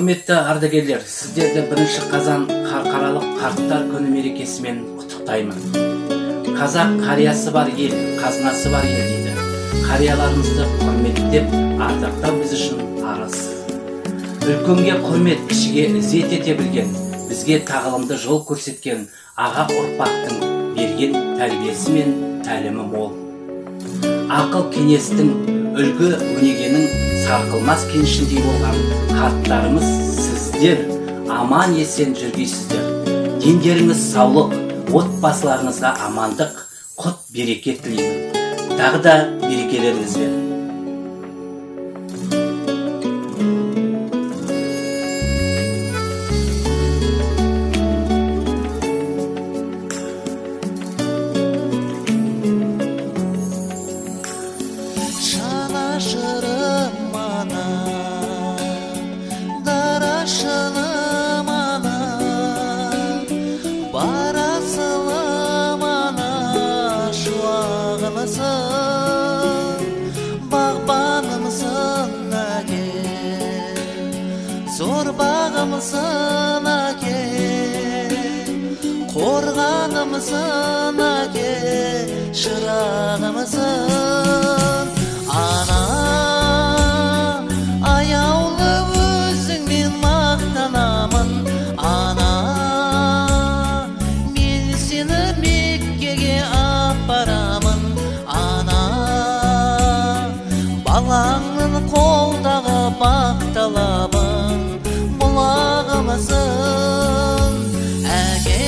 Құрметті ардагерлер, сіздерді 1 қазан халықаралық қарттар күні мерекесімен құттықтаймын. Қазақ қариясы бар ел, қазынасы бар ел дейді. Қарияларымызды құрметтеп, ардақтау біз үшін парыз. Үлкенге құрмет, кішіге ізет ете білген, бізге тағылымды жол көрсеткен аға ұрпақтың берген тәрбиесі мен тәлімі мол. Ақыл кеңестің, үлгі өнегенің сарқылмас кенішіндей болған қарттарымыз сіздер аман есен жүргейсіздер. Дендеріңіз саулық, отбасыларыңызға амандық, құт береке тілеймін. Тағы да берекелеріңізбен. Bağbanımsın ake, zor bağımsın ake, korganımsın ake, şırağımsın. Ana, ayağlı özüngmen maqtanamın. Ana, men seni Mekkege aparamın. Балаңның қолдағы бақталабын, бұлағымызын. Әке,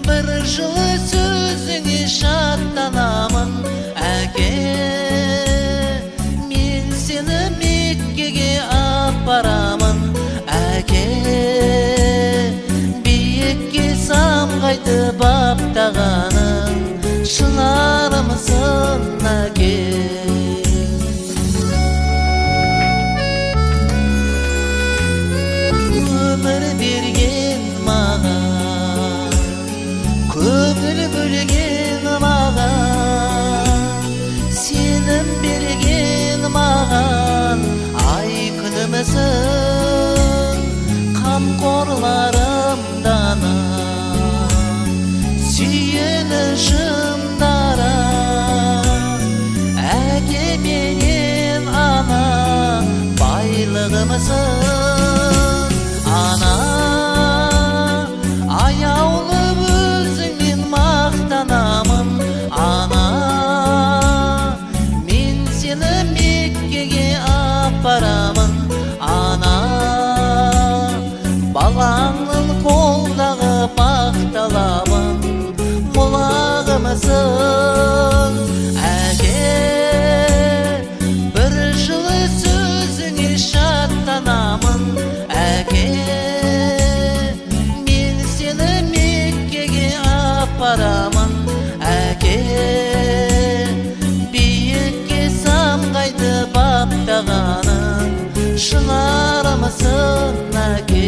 бір жылы сөзіңе шаттанамын. Әке, мен сені Меккеге апарамын. Әке, биікке самғайды баптағаның, шынарымызын әке. Өмір берген маған, көңіл бөлген маған, сенім берген маған, ай күнімізің қамқорларымданым, сүйенішімдарым. Әке менен ана байлығымызың. Ana, ayağlı özüngmen maqtanamın. Ana, men seni Mekkege aparamın. Ana, balаңның қолдағы бақталабын, бұлағымызың. Әке, бір жылы сөзіңе шаттанамын. Әке, мен сені Меккеге апарамын. Әке, биікке самғайды баптағаның, шынарымызын әке.